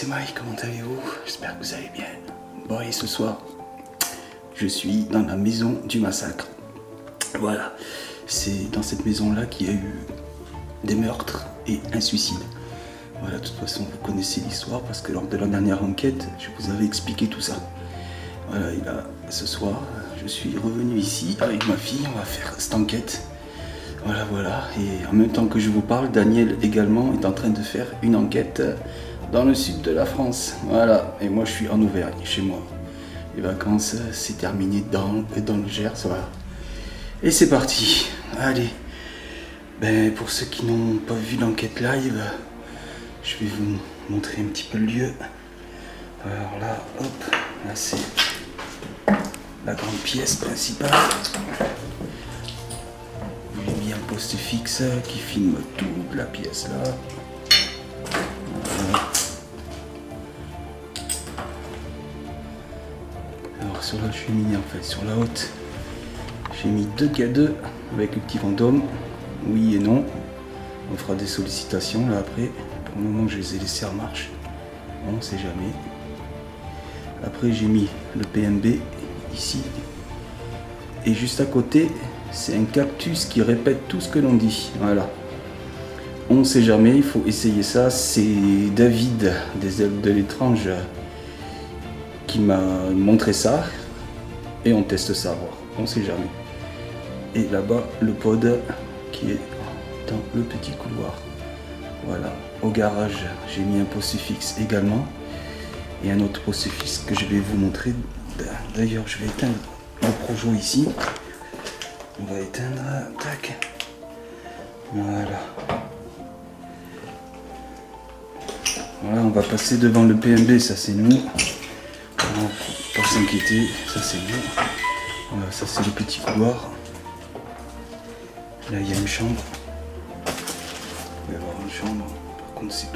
c'est Mike, comment allez-vous? J'espère que vous allez bien. Bon, et ce soir, je suis dans la maison du massacre. Voilà, c'est dans cette maison-là qu'il y a eu des meurtres et un suicide. Voilà, de toute façon, vous connaissez l'histoire parce que lors de la dernière enquête, je vous avais expliqué tout ça. Voilà, et là, ce soir, je suis revenu ici avec ma fille, on va faire cette enquête. Voilà, et en même temps que je vous parle, Daniel également est en train de faire une enquête dans le sud de la France. Voilà, et moi je suis en Auvergne, chez moi. Les vacances, c'est terminé dans le Gers, voilà. Et c'est parti, allez. Ben, pour ceux qui n'ont pas vu l'enquête live, je vais vous montrer un petit peu le lieu. Alors là, hop, là c'est la grande pièce principale. J'ai mis un poste fixe qui filme toute la pièce là. Voilà. Alors sur la cheminée en fait, sur la haute, j'ai mis 2 K2 avec le petit fantôme. Oui et non. On fera des sollicitations là après. Pour le moment je les ai laissés en marche. On ne sait jamais. Après j'ai mis le PMB ici. Et juste à côté, c'est un cactus qui répète tout ce que l'on dit. Voilà. On ne sait jamais, il faut essayer ça. C'est David des Ailes de l'étrange qui m'a montré ça. Et on teste ça, voir. On ne sait jamais. Et là-bas, le pod qui est dans le petit couloir. Voilà. Au garage, j'ai mis un poste fixe également. Et un autre poste fixe que je vais vous montrer. D'ailleurs, je vais éteindre le projo ici. On va éteindre, tac. Voilà. Voilà, on va passer devant le PMB, ça c'est nous. Voilà, faut pas s'inquiéter, ça c'est nous. Voilà, ça c'est le petit couloir. Là il y a une chambre. On va y avoir une chambre, par contre c'est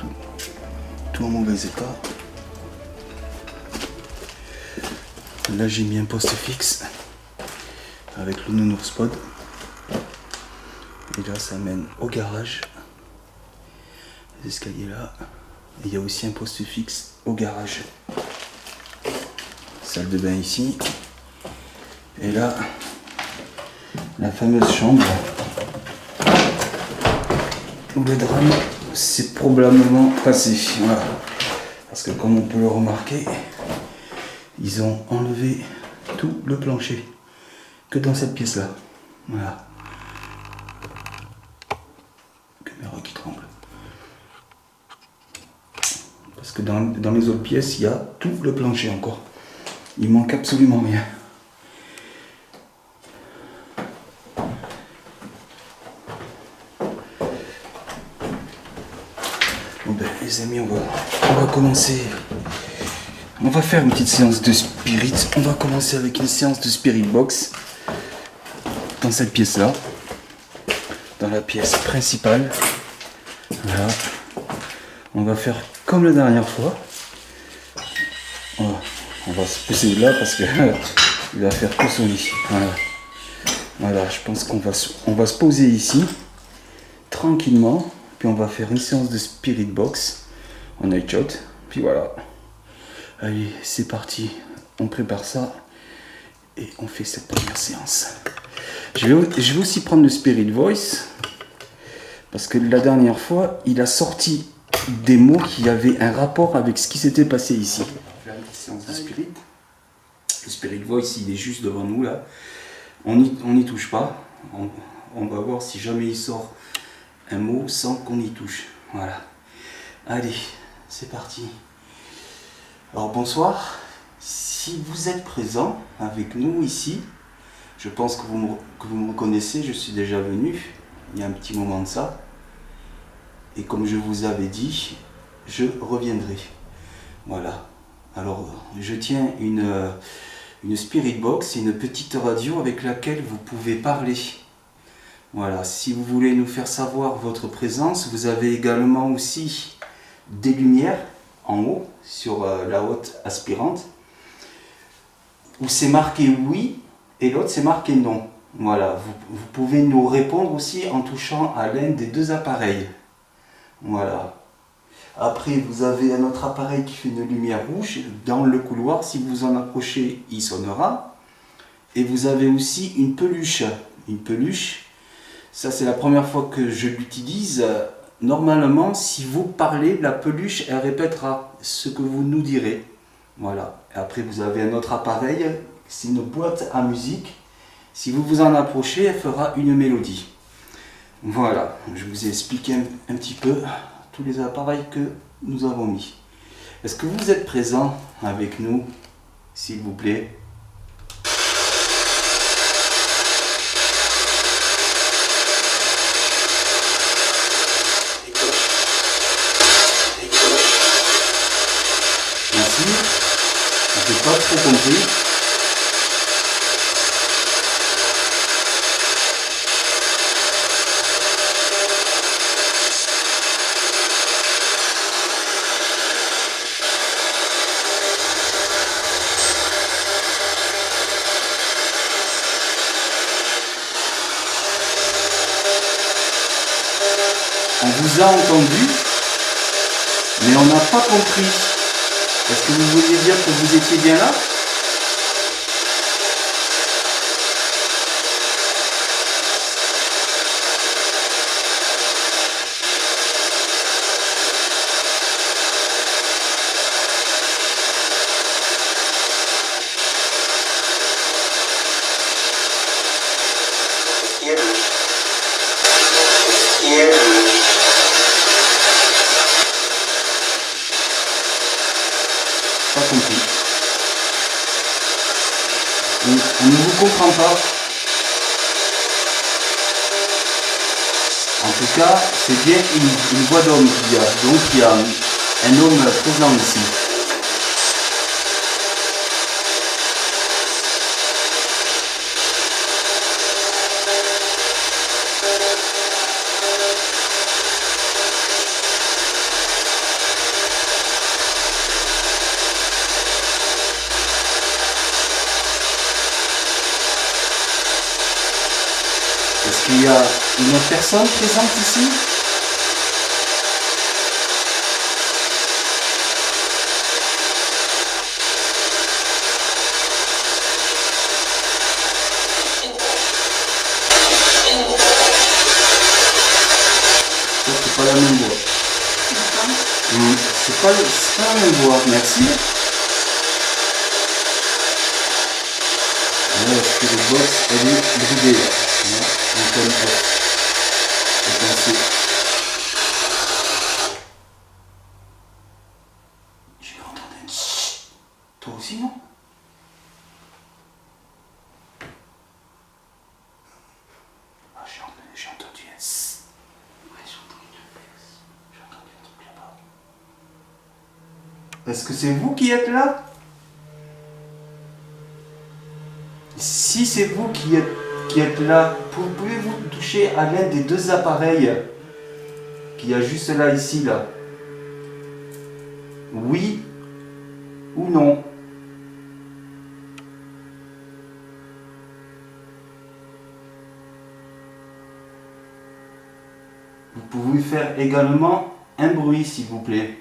tout en mauvais état. Là j'ai mis un poste fixe avec le nounours pod. Et là ça mène au garage. Les escaliers là. Et il y a aussi un poste fixe au garage. Salle de bain ici. Et là, la fameuse chambre où le drame s'est probablement passé. Voilà. Parce que comme on peut le remarquer, ils ont enlevé tout le plancher. Que dans cette pièce là. Voilà. Caméra qui tremble. Parce que dans les autres pièces, il y a tout le plancher encore. Il manque absolument rien. Bon ben les amis, on va commencer. On va faire une petite séance de spirit. On va commencer avec une séance de spirit box. Dans cette pièce là. Dans la pièce principale. Voilà. On va faire comme la dernière fois. Voilà. On va se poser là parce que il va faire tout son lit. Voilà, je pense qu'on va se poser ici tranquillement. Puis on va faire une séance de spirit box en night shot. Puis voilà. Allez, c'est parti. On prépare ça et on fait cette première séance. Je vais aussi prendre le spirit voice parce que la dernière fois, il a sorti des mots qui avaient un rapport avec ce qui s'était passé ici. La séance de spirit. Le spirit voice, il est juste devant nous là. On n'y touche pas. On va voir si jamais il sort un mot sans qu'on y touche. Voilà. Allez, c'est parti. Alors bonsoir. Si vous êtes présent avec nous ici, je pense que vous me reconnaissez. Je suis déjà venu il y a un petit moment de ça. Et comme je vous avais dit, je reviendrai. Voilà. Alors, je tiens une spirit box, une petite radio avec laquelle vous pouvez parler. Voilà. Si vous voulez nous faire savoir votre présence, vous avez également aussi des lumières en haut, sur la haute aspirante, où c'est marqué oui et l'autre c'est marqué non. Voilà. Vous pouvez nous répondre aussi en touchant à l'un des deux appareils. Voilà. Après, vous avez un autre appareil qui fait une lumière rouge dans le couloir. Si vous en approchez, il sonnera. Et vous avez aussi une peluche. Une peluche, ça c'est la première fois que je l'utilise. Normalement, si vous parlez, la peluche, elle répétera ce que vous nous direz. Voilà. Et après, vous avez un autre appareil. C'est une boîte à musique. Si vous vous en approchez, elle fera une mélodie. Voilà, je vous ai expliqué un petit peu tous les appareils que nous avons mis. Est-ce que vous êtes présent avec nous, s'il vous plaît? Merci. Je n'ai pas trop compris. On vous a entendu, mais on n'a pas compris. Est-ce que vous vouliez dire que vous étiez bien là? Pas compris. On ne vous comprend pas. En tout cas, c'est bien une voix d'homme qu'il y a. Donc il y a un homme présent ici. Est-ce qu'il y a une autre personne présente ici? Ça, c'est pas la même voix. C'est pas la même voix, merci. Là, est-ce que le box, elle est bridée là? Donc, j'ai entendu un tch. Toi aussi, non? Ah, j'ai entendu un tch. Ouais, j'ai entendu un truc là-bas. Est-ce que c'est vous qui êtes là? Si c'est vous qui êtes là, pouvez-vous toucher à l'un des deux appareils qu'il y a juste là, ici, là? Oui ou non? Vous pouvez faire également un bruit, s'il vous plaît.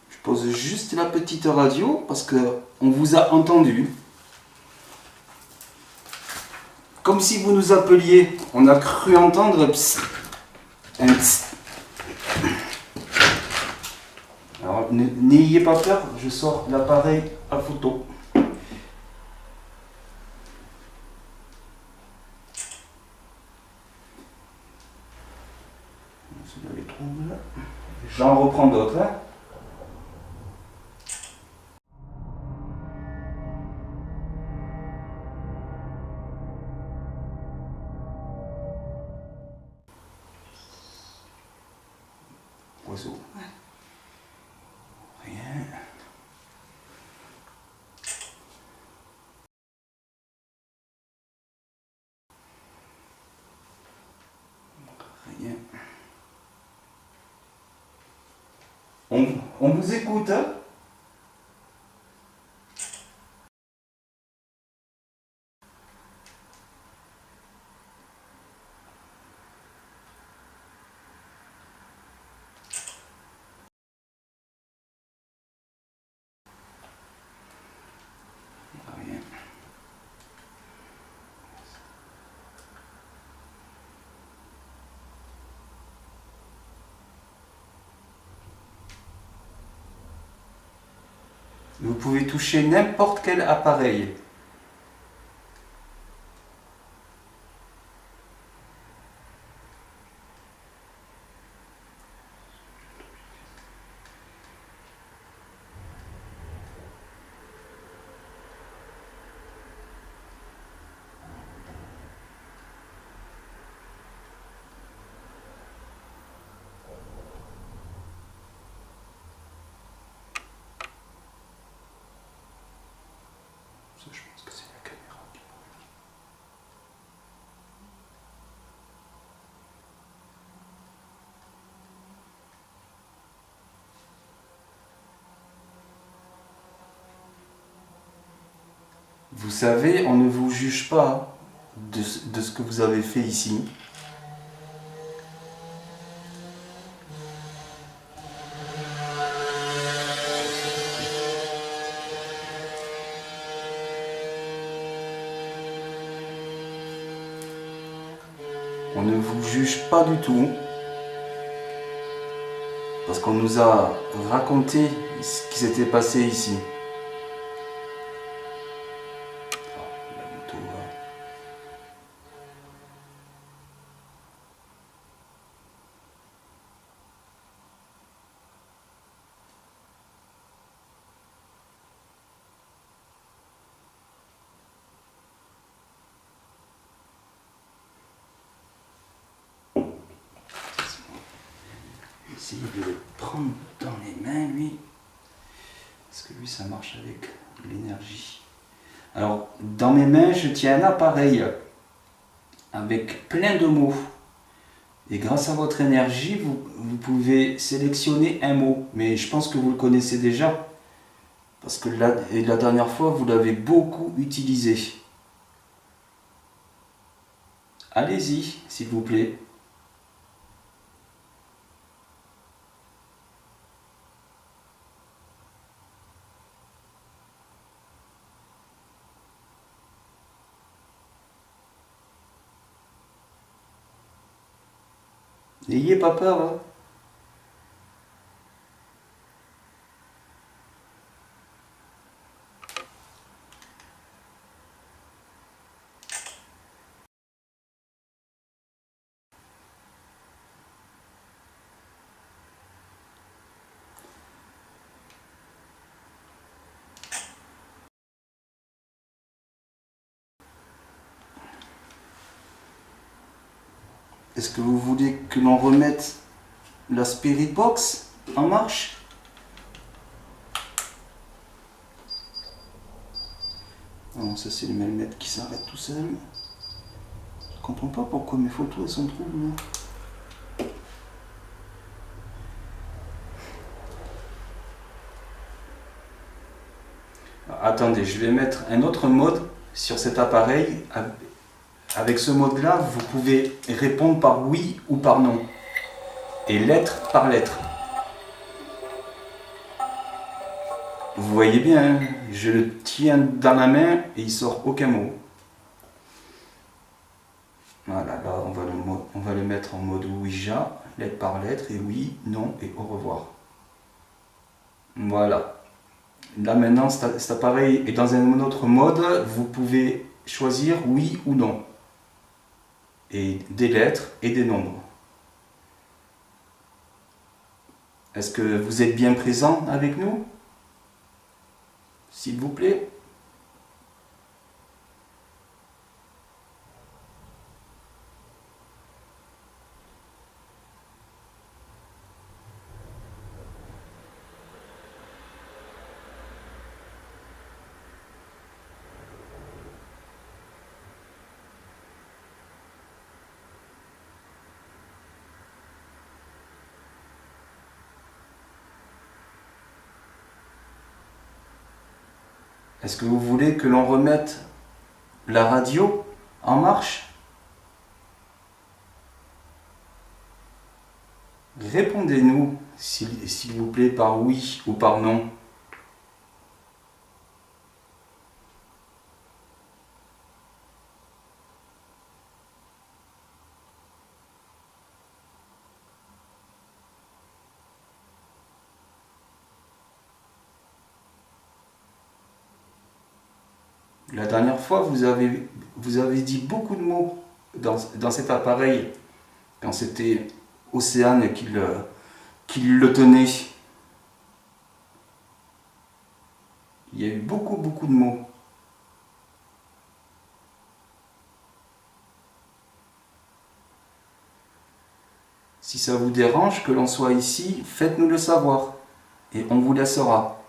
Je pose juste la petite radio parce que on vous a entendu. Comme si vous nous appeliez, on a cru entendre psst, un psst. Alors n'ayez pas peur, je sors l'appareil à photo. J'en reprends d'autres. Hein. Oiseau. Rien. On vous écoute, hein? Rien. Vous pouvez toucher n'importe quel appareil. Ça, je pense que c'est la caméra qui brûle. Vous savez, on ne vous juge pas de ce que vous avez fait ici. On ne vous juge pas du tout. Parce qu'on nous a raconté ce qui s'était passé ici. Oh, la moto, là. Essayer de le prendre dans les mains, lui. Parce que lui, ça marche avec l'énergie. Alors, dans mes mains, je tiens un appareil avec plein de mots. Et grâce à votre énergie, vous pouvez sélectionner un mot. Mais je pense que vous le connaissez déjà. Parce que la dernière fois, vous l'avez beaucoup utilisé. Allez-y, s'il vous plaît. N'ayez pas peur, hein. Est-ce que vous voulez que l'on remette la Spirit Box en marche? Non, ça c'est le manomètre qui s'arrête tout seul. Je comprends pas pourquoi mes photos elles sont troubles. Attendez, je vais mettre un autre mode sur cet appareil. Avec ce mode-là, vous pouvez répondre par oui ou par non. Et lettre par lettre. Vous voyez bien, hein, je le tiens dans la main et il sort aucun mot. Voilà, là on va le mettre en mode Ouija, lettre par lettre, et oui, non et au revoir. Voilà. Là maintenant, cet appareil est dans un autre mode, vous pouvez choisir oui ou non. Et des lettres et des nombres. Est-ce que vous êtes bien présent avec nous? S'il vous plaît. Est-ce que vous voulez que l'on remette la radio en marche? Répondez-nous, s'il vous plaît, par oui ou par non. La dernière fois, vous avez dit beaucoup de mots dans cet appareil, quand c'était Océane qui le tenait. Il y a eu beaucoup de mots. Si ça vous dérange que l'on soit ici, faites-nous le savoir et on vous laissera.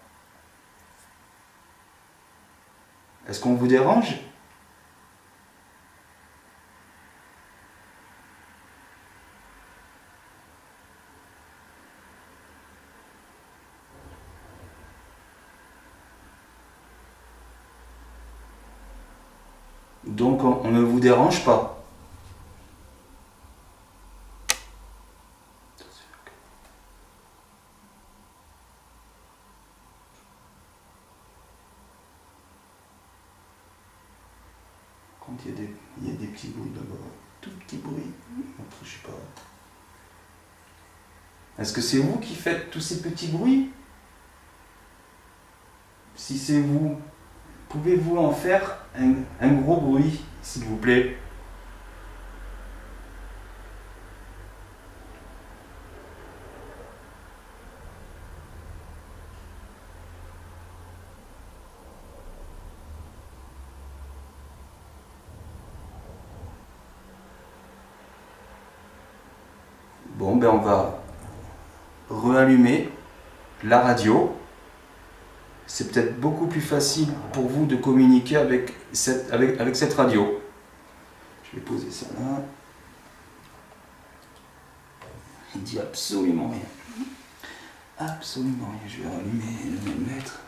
Est-ce qu'on vous dérange? Donc on ne vous dérange pas. Quand il y a des petits bruits là-bas, tout petit bruit, après je sais pas. Est-ce que c'est vous qui faites tous ces petits bruits? Si c'est vous, pouvez-vous en faire un gros bruit, s'il vous plaît? Bon, ben on va reallumer la radio. C'est peut-être beaucoup plus facile pour vous de communiquer avec cette radio. Je vais poser ça là. Il dit absolument rien. Absolument rien. Je vais rallumer le mètre.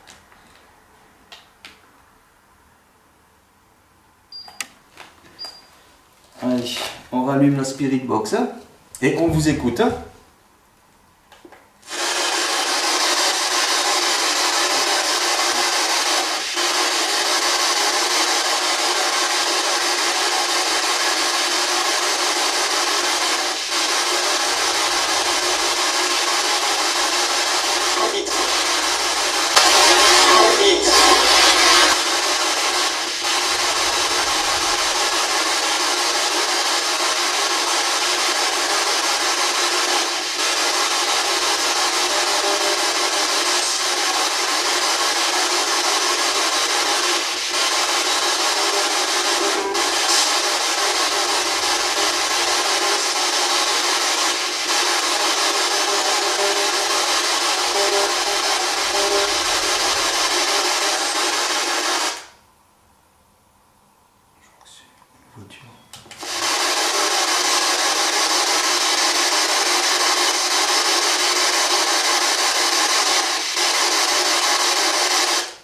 Allez, on rallume la Spirit Box et on vous écoute.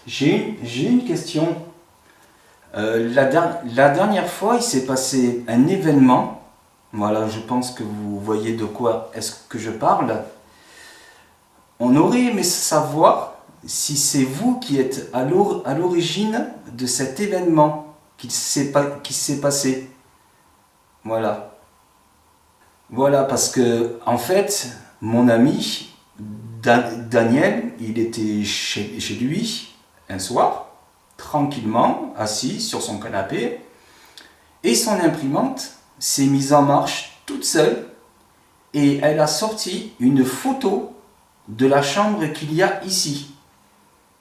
J'ai une question. La dernière fois, il s'est passé un événement. Voilà, je pense que vous voyez de quoi est-ce que je parle. On aurait aimé savoir si c'est vous qui êtes à l'origine de cet événement qui s'est passé. Voilà. Voilà, parce que, en fait, mon ami Daniel, il était chez lui un soir, tranquillement, assis sur son canapé, et son imprimante s'est mise en marche toute seule, et elle a sorti une photo de la chambre qu'il y a ici.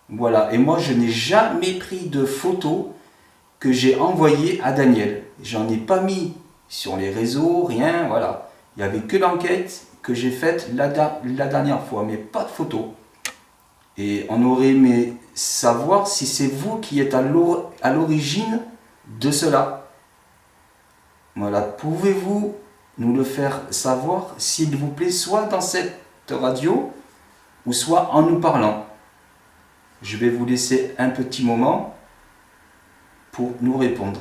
Voilà, et moi je n'ai jamais pris de photo que j'ai envoyée à Daniel. J'en ai pas mis sur les réseaux, rien, voilà. Il n'y avait que l'enquête que j'ai faite la dernière fois, mais pas de photo. Et on aurait aimé savoir si c'est vous qui êtes à l'origine de cela. Voilà, pouvez-vous nous le faire savoir, s'il vous plaît, soit dans cette radio, ou soit en nous parlant. Je vais vous laisser un petit moment pour nous répondre.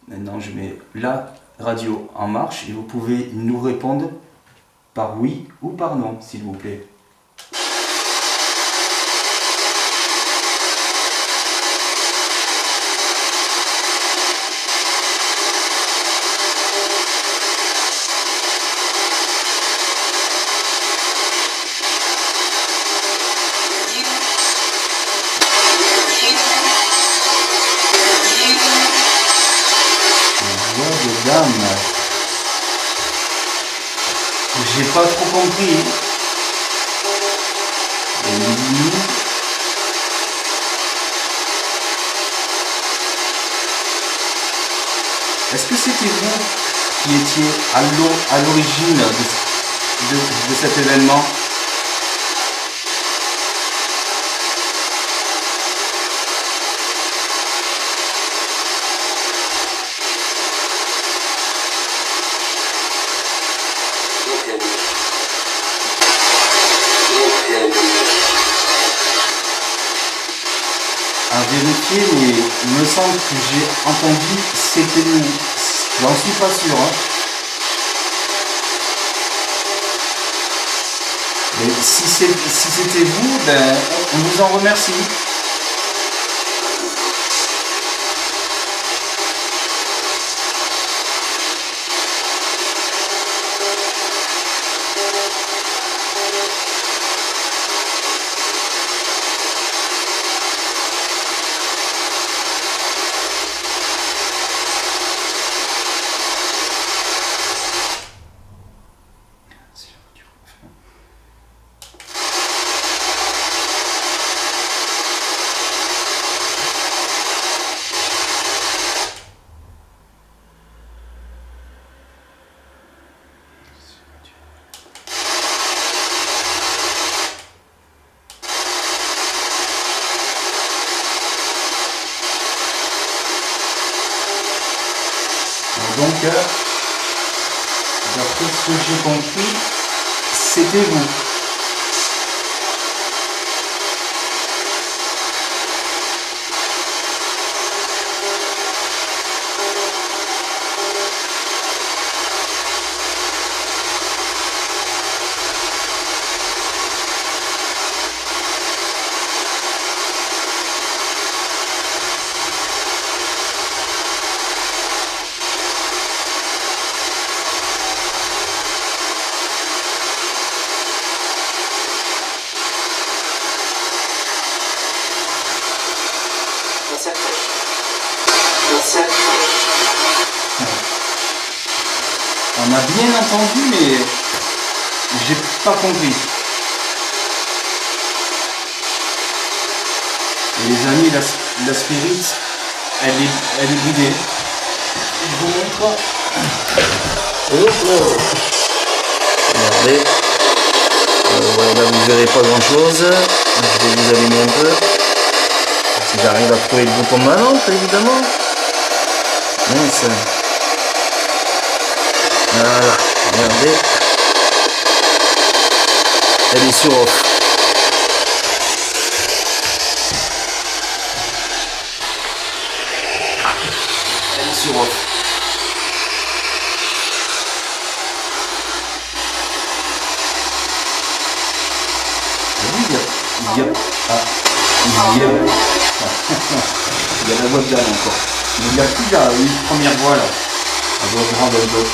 Maintenant, je mets la radio en marche et vous pouvez nous répondre par oui ou par non, s'il vous plaît. Voix de dame. J'ai pas trop compris. Et lui, est-ce que c'était vous qui étiez à l'origine de cet événement? À vérifier, mais il me semble que j'ai entendu c'était vous. J'en suis pas sûr. Hein. Mais si c'était vous, ben, on vous en remercie. Donc, d'après ce que j'ai compris, c'était vous. On a bien entendu, mais j'ai pas compris. Et les amis, la spirit, elle est bridée. Je vous montre. Regardez. Ouais, là vous verrez pas grand chose. Je vais vous allumer un peu. Si j'arrive à trouver le bouton de ma lampe, évidemment. Mince. Voilà, regardez. Elle est sur off. Elle est sur off. Il y a la voix de Diane encore. Mais il y a qui là? Oui, première voix là. La voix grande un peu.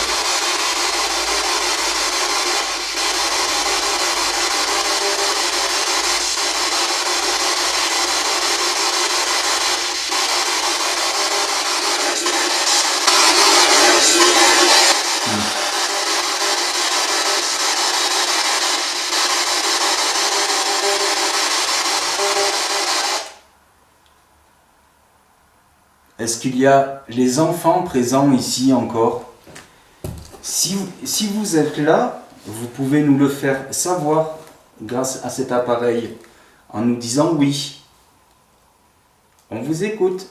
Est-ce qu'il y a les enfants présents ici encore? Si vous êtes là, vous pouvez nous le faire savoir grâce à cet appareil en nous disant oui. On vous écoute.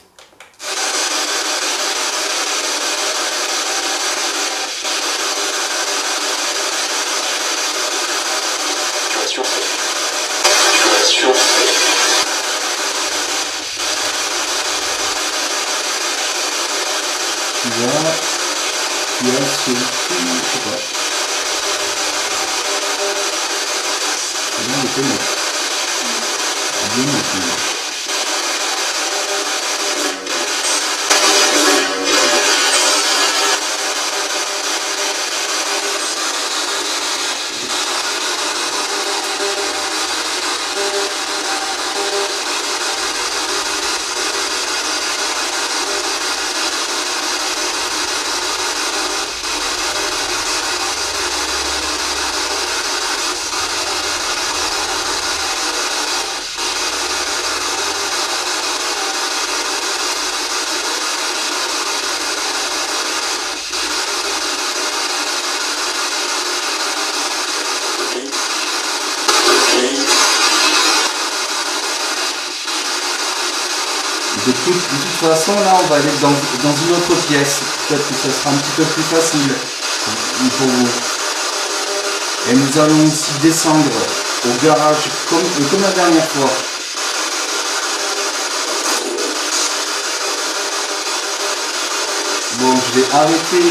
Tu as ce... Je sais pas. C'est bien le témoin. Bien le témoin. De toute façon, là, on va aller dans une autre pièce. Peut-être que ça sera un petit peu plus facile pour vous. Et nous allons aussi descendre au garage comme la dernière fois. Bon, je vais arrêter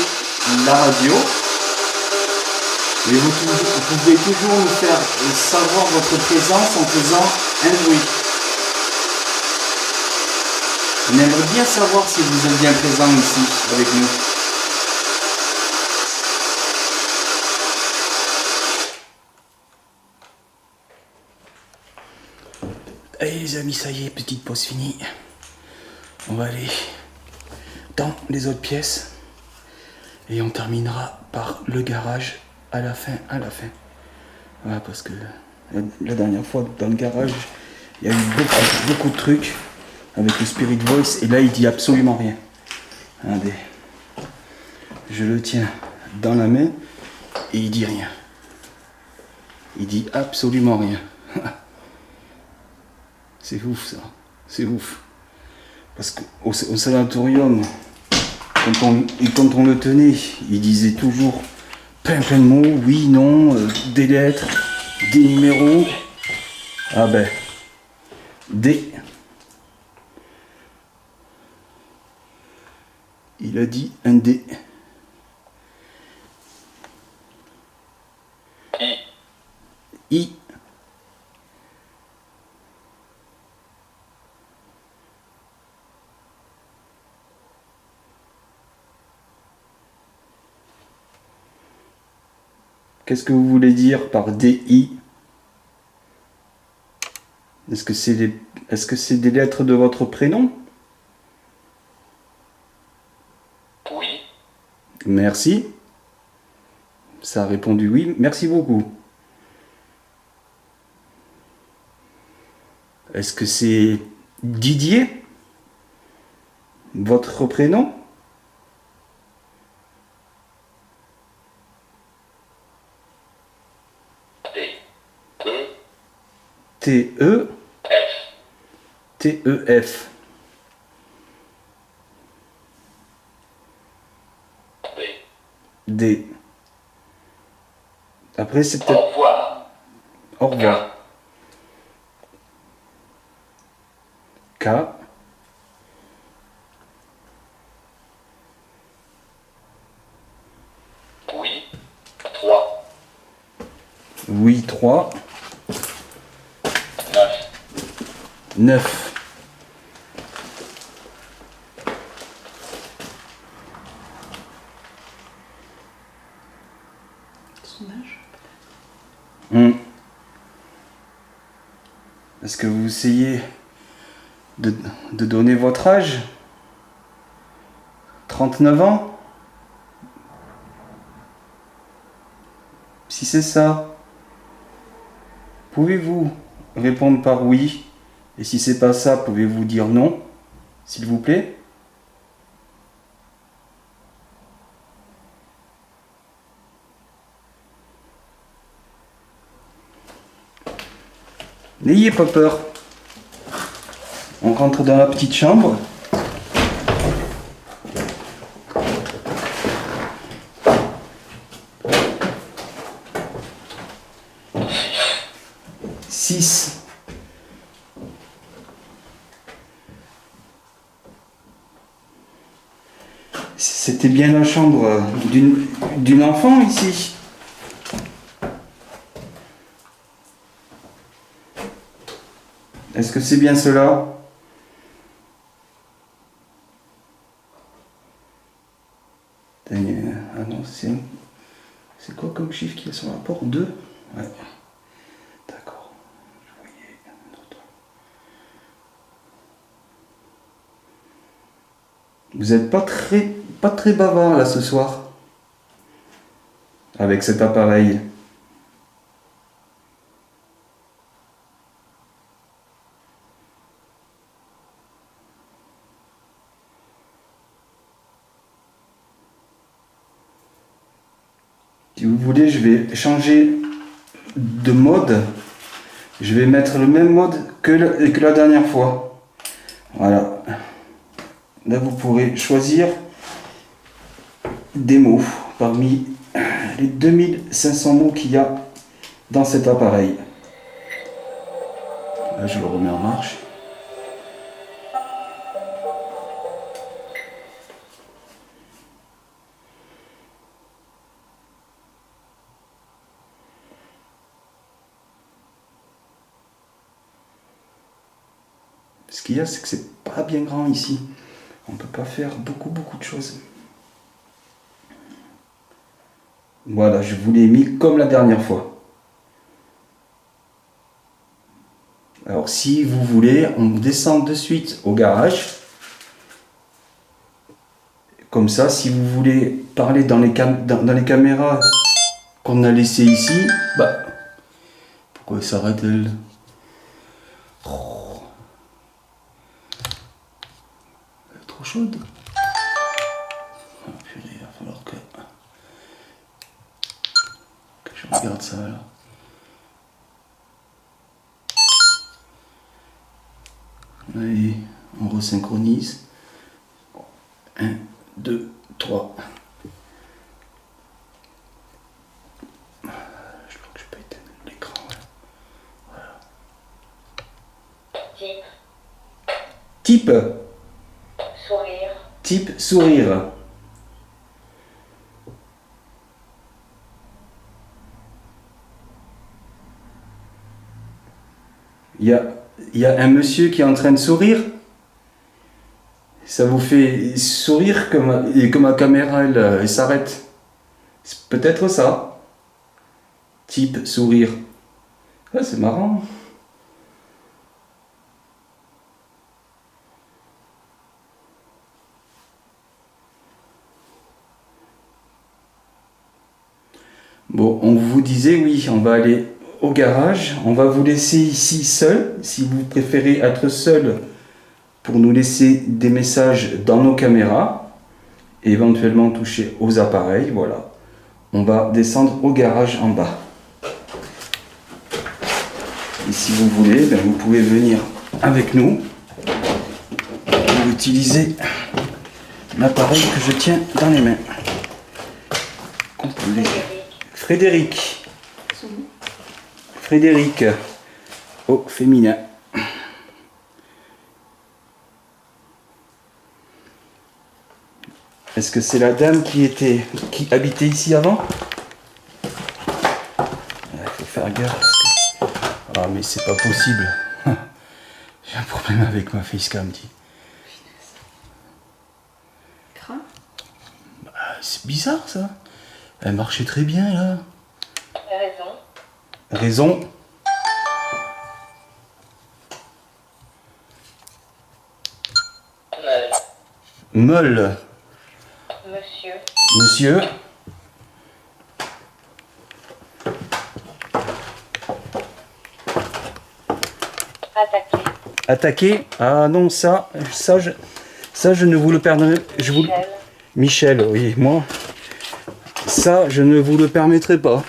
la radio. Mais vous pouvez toujours nous faire savoir votre présence en faisant un bruit. On aimerait bien savoir si vous êtes bien présent ici avec nous. Allez les amis, ça y est, petite pause finie. On va aller dans les autres pièces et on terminera par le garage à la fin. Voilà, parce que la dernière fois dans le garage, il y a eu beaucoup de trucs avec le Spirit Voice et là il dit absolument rien. Regardez, je le tiens dans la main et il dit rien. Il dit absolument rien. C'est ouf ça, c'est ouf. Parce qu'au sanatorium, quand on le tenait, il disait toujours plein de mots, oui, non, des lettres, des numéros. Ah ben, il a dit un D. I. Qu'est-ce que vous voulez dire par DI? Est-ce que c'est des lettres de votre prénom? Oui. Merci. Ça a répondu oui. Merci beaucoup. Est-ce que c'est Didier? Votre prénom? T-E T-E-F. D. Après c'est peut-être... Au revoir. Au revoir. K. Oui. 3. Oui, 3. 9. Son âge. Est-ce que vous essayez de donner votre âge? 39 ans? Si c'est ça, pouvez-vous répondre par oui? Et si c'est pas ça, pouvez-vous dire non, s'il vous plaît? N'ayez pas peur. On rentre dans la petite chambre. Six. C'était bien la chambre d'une enfant ici. Est-ce que c'est bien cela? Ah non, c'est quoi comme chiffre qu'il y a sur la porte? 2? Ouais. D'accord. Je voyais un autre. Vous n'êtes pas très bavard là ce soir avec cet appareil. Si vous voulez, je vais changer de mode. Je vais mettre le même mode que la dernière fois. Voilà. Là, vous pourrez choisir des mots parmi les 2500 mots qu'il y a dans cet appareil. Là, je le remets en marche. Ce qu'il y a, c'est que c'est pas bien grand ici. On peut pas faire beaucoup de choses. Voilà, je vous l'ai mis comme la dernière fois. Alors si vous voulez, on descend de suite au garage. Comme ça, si vous voulez parler dans les caméras qu'on a laissées ici, bah... Pourquoi elle s'arrête elle? Oh. Elle est trop chaude. Oh, purée, il va falloir que je regarde ça là. Allez, on resynchronise. 1, 2, 3. Je crois que je peux éteindre l'écran. Voilà. Type. Sourire. Type sourire. Il y a un monsieur qui est en train de sourire. Ça vous fait sourire comme ma caméra elle s'arrête. C'est peut-être ça. Type sourire. Ouais, c'est marrant. Bon, on vous disait oui, on va aller au garage. On va vous laisser ici seul. Si vous préférez être seul pour nous laisser des messages dans nos caméras et éventuellement toucher aux appareils, voilà. On va descendre au garage en bas. Et si vous voulez, ben vous pouvez venir avec nous pour utiliser l'appareil que je tiens dans les mains. Complet. Frédéric. Frédéric. Au féminin. Est-ce que c'est la dame qui habitait ici avant? Il faut faire gaffe. Ah mais c'est pas possible. J'ai un problème avec ma facecam, dit. Craint. Bah, c'est bizarre ça. Elle marchait très bien là. Raison. Raison. Meule. Monsieur. Monsieur. Attaquer. Attaquer. Ah non, ça je ne vous le permettrai. Michel. Michel, oui, moi. Ça, je ne vous le permettrai pas.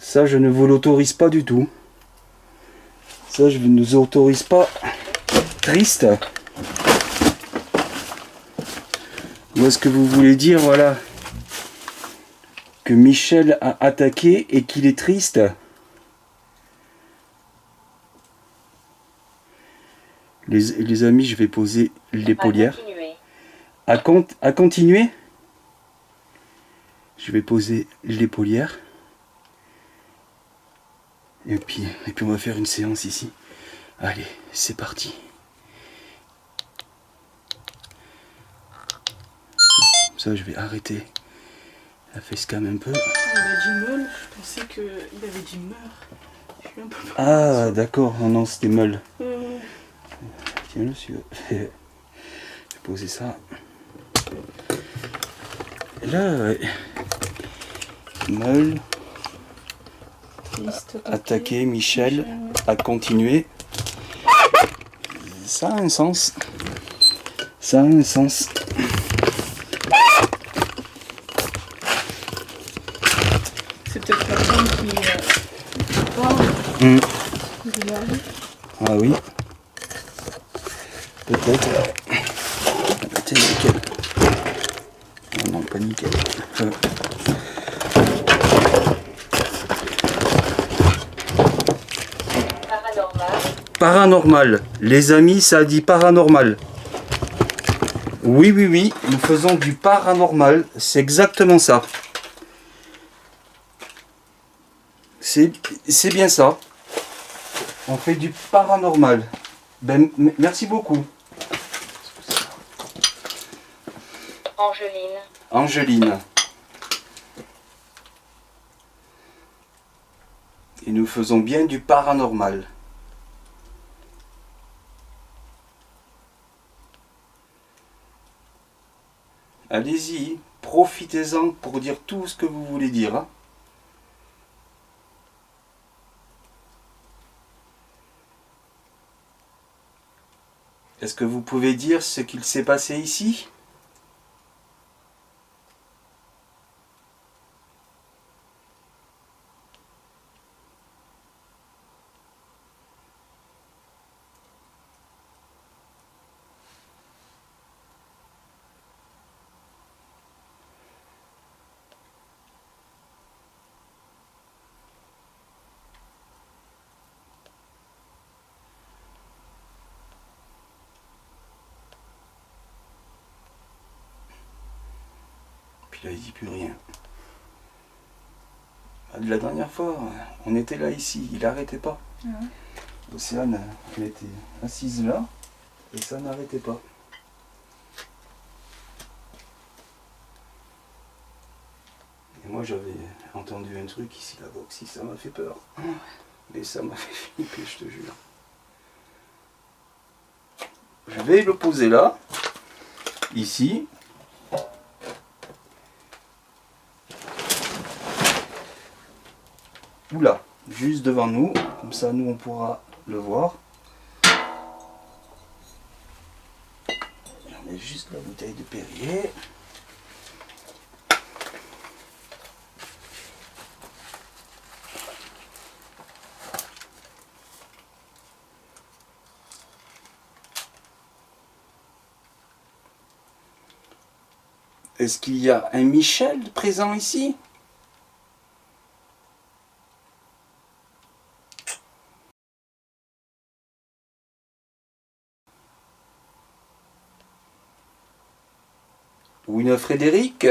Ça, je ne vous l'autorise pas du tout. Ça, je ne vous autorise pas. Triste. Ou est-ce que vous voulez dire, voilà, que Michel a attaqué et qu'il est triste? Les amis, je vais poser l'épaulière. À continuer. Je vais poser l'épaulière. Et puis on va faire une séance ici. Allez, c'est parti. Ça, je vais arrêter la facecam un peu. Il a dit meule, je pensais qu'il avait dit meurt. Je suis un peu... Ah, d'accord, non, c'était meule. Tiens, monsieur. Je vais poser ça. Et là, ouais. Meule. Attaquer Michel, à continuer. Ça a un sens. Ça a un sens. C'est peut-être la femme qui parle. Ah oui. Peut-être. Peut-être nickel. Oh non, pas nickel. Paranormal. Les amis, ça dit paranormal. Oui, oui, oui. Nous faisons du paranormal. C'est exactement ça. C'est bien ça. On fait du paranormal. Ben, merci beaucoup. Angeline. Angeline. Et nous faisons bien du paranormal. Allez-y, profitez-en pour dire tout ce que vous voulez dire. Hein. Est-ce que vous pouvez dire ce qu'il s'est passé ici ? Là, il dit plus rien. La dernière fois, on était là ici, il n'arrêtait pas. Océane, elle était assise là, et ça n'arrêtait pas. Et moi, j'avais entendu un truc ici, là-bas aussi, ça m'a fait peur. Mais ça m'a fait flipper, je te jure. Je vais le poser là, ici. Oula, juste devant nous, comme ça nous on pourra le voir. On met juste la bouteille de Perrier. Est-ce qu'il y a un Michel présent ici ? Ou une Frédéric ?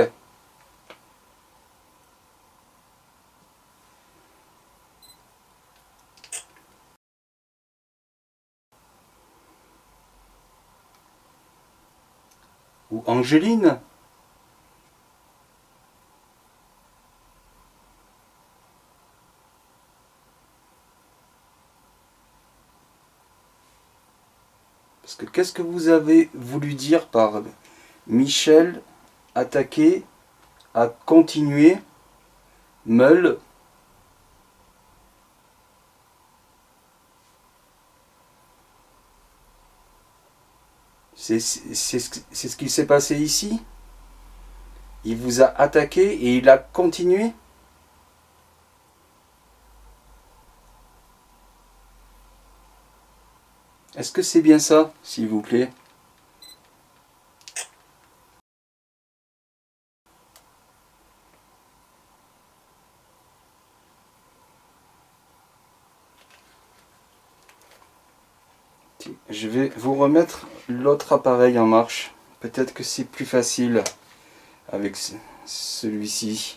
Ou Angeline ? Parce que qu'est-ce que vous avez voulu dire par Michel attaquer, à continuer, meule ? C'est ce qui s'est passé ici ? Il vous a attaqué et il a continué ? Est-ce que c'est bien ça, s'il vous plaît? Je vais vous remettre l'autre appareil en marche. Peut-être que c'est plus facile avec celui-ci.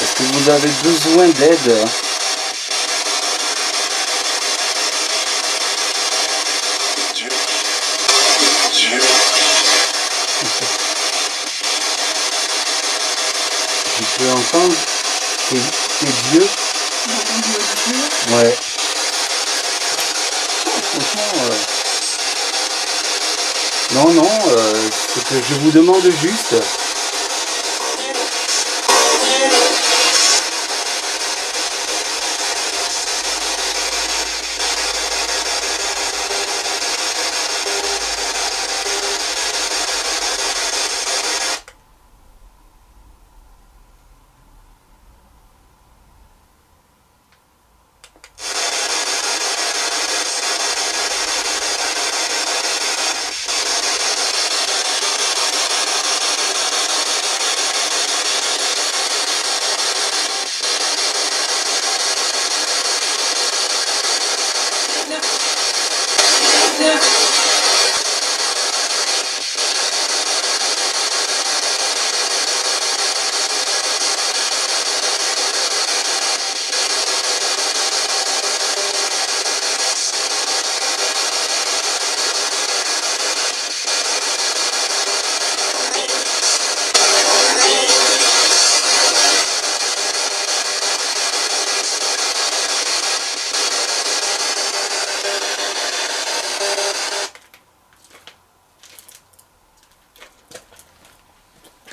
Est-ce que vous avez besoin d'aide? Je peux entendre tes dieux. Ouais. Franchement, non, c'est que je vous demande juste.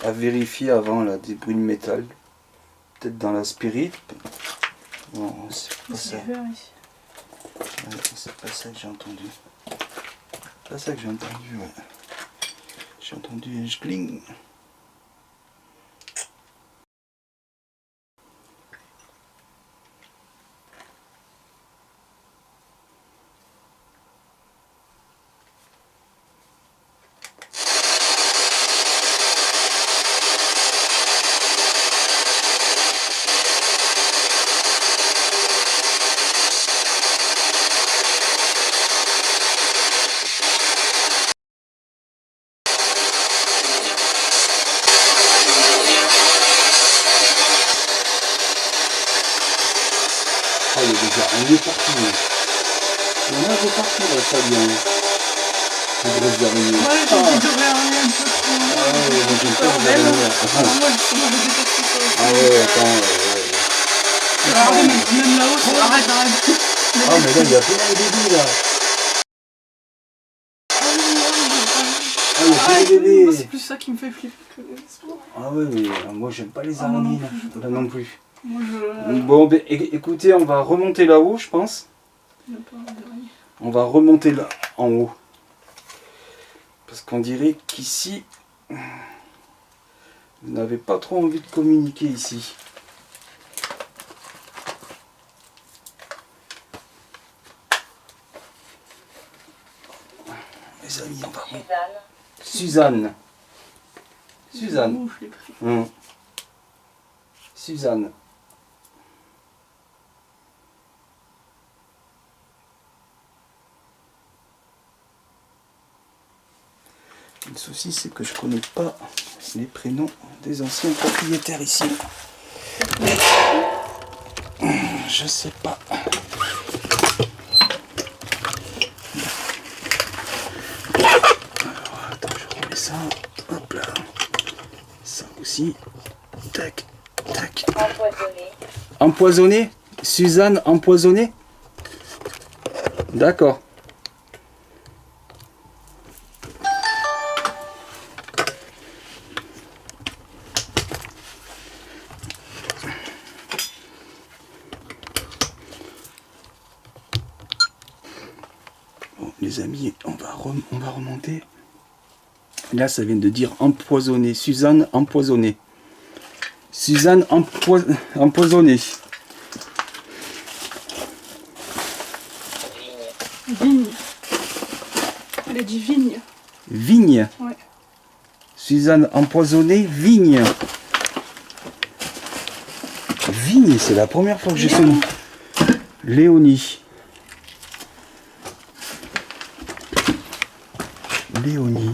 À vérifier avant là, des bruits de métal. Peut-être dans la spirit. Non, c'est pas ça. Ouais, c'est pas ça que j'ai entendu. C'est pas ça que j'ai entendu, ouais. J'ai entendu un schling. Oh, il y a des araignées partout. Il y en a de partout là, ça vient. Les grosses araignées. Ouais, j'ai envie de réarmer un peu trop. Ah ouais, moi j'aime pas les araignées. Moi, justement, je déteste ça aussi. Ah ouais, attends, ouais. Alors, même là-haut, c'est arrête. Ah mais là, il y a plein de bébés là. Ah, il y a plein de Moi, bébés. c'est plus ça qui me fait flipper que les sports. Ah ouais, mais moi j'aime pas les araignées là. Là non plus. Moi, je. Bon, ben, écoutez, on va remonter là-haut, je pense. Il y a pas d'araignée. On va remonter là, en haut. Parce qu'on dirait qu'ici, vous n'avez pas trop envie de communiquer ici. les amis, on va... Suzanne. Suzanne. Ouh, je l'ai pris. Suzanne. Le souci, c'est que je connais pas les prénoms des anciens propriétaires ici. Je sais pas. Alors, attends, je remets ça. Hop là. Ça aussi. Tac, tac. Empoisonné. Empoisonné? Suzanne empoisonnée? D'accord. Bon, les amis, on va remonter. Là, ça vient de dire empoisonné. Suzanne empoisonnée. Suzanne empoisonnée. Vigne. Elle a dit vigne. Vigne. Ouais. Suzanne empoisonnée, vigne. Vigne, c'est la première fois que j'ai ce nom. Léonie. Léonie.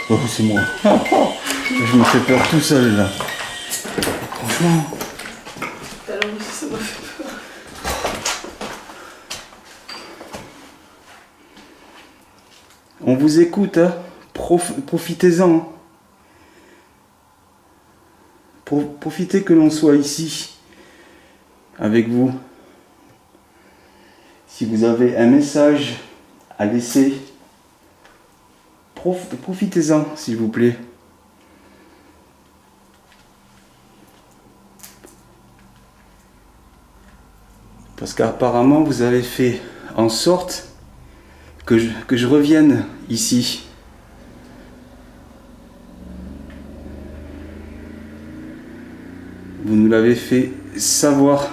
Oh, c'est moi. Je me fais peur tout seul là. Franchement. Tout à l'heure aussi, ça m'a fait peur. On vous écoute, hein. Profitez-en. Hein. Profitez que l'on soit ici avec vous. Si vous avez un message à laisser, profitez-en, s'il vous plaît. Parce qu'apparemment, vous avez fait en sorte que je revienne ici. Vous nous l'avez fait savoir.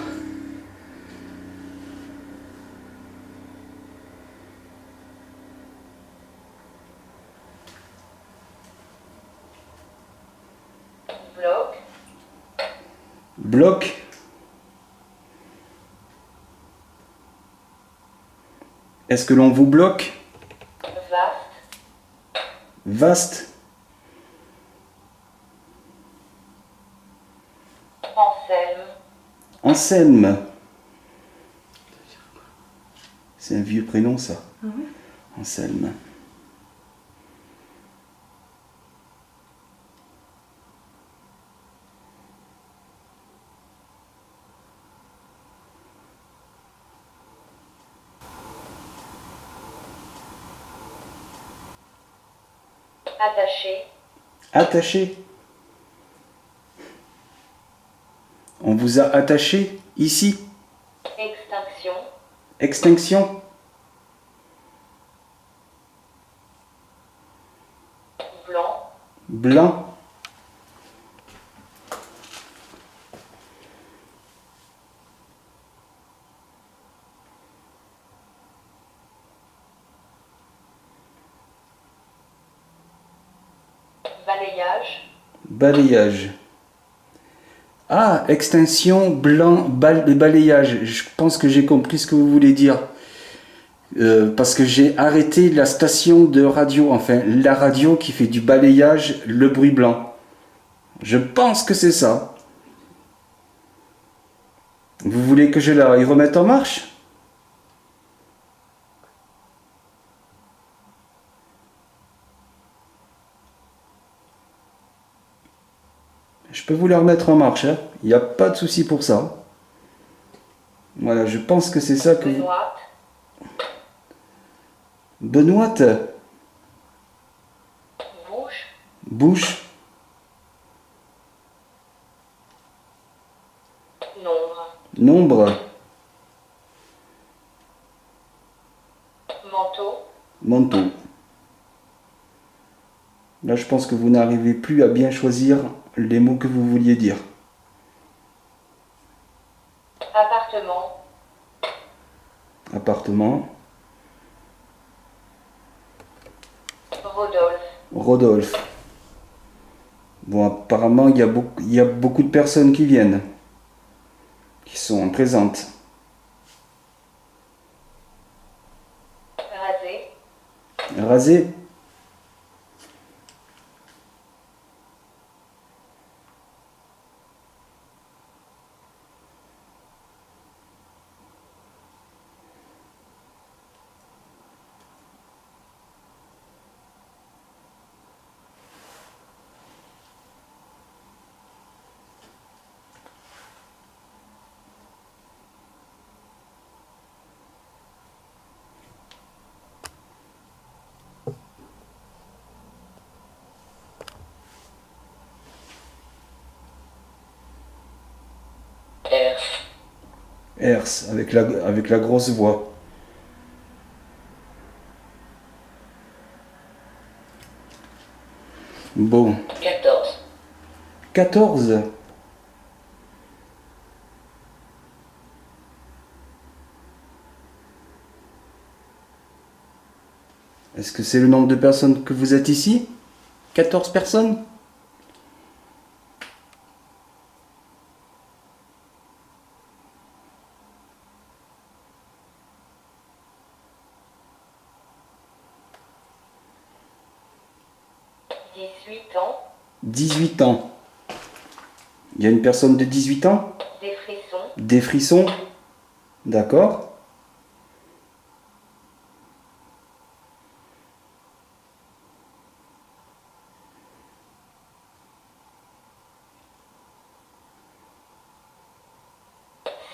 Bloc. Bloc. Est-ce que l'on vous bloque? Vaste. Vaste. Anselme. Anselme. C'est un vieux prénom ça. Ah ouais? Anselme. Attaché. Attaché. On vous a attaché ici. Extinction. Extinction. Blanc. Blanc. Balayage. Balayage. Ah, extinction, blanc, balayage. Je pense que j'ai compris ce que vous voulez dire. Parce que j'ai arrêté la station de radio, enfin la radio qui fait du balayage, le bruit blanc. Je pense que c'est ça. Vous voulez que je la remette en marche? Je peux vous la remettre en marche, hein. Il n'y a pas de souci pour ça. Voilà, je pense que c'est ça que... Benoît. Benoît. Bouche. Bouche. Nombre. Nombre. Manteau. Manteau. Là, je pense que vous n'arrivez plus à bien choisir les mots que vous vouliez dire. Appartement. Appartement. Rodolphe. Rodolphe. Bon, apparemment, il y a beaucoup de personnes qui viennent, qui sont présentes. Rasé. Rasé. Herse, avec la grosse voix. Bon. 14. 14. Est-ce que c'est le nombre de personnes que vous êtes ici? 14 personnes? Ans. 18 ans. Il y a une personne de 18 ans? Des frissons. Des frissons? D'accord.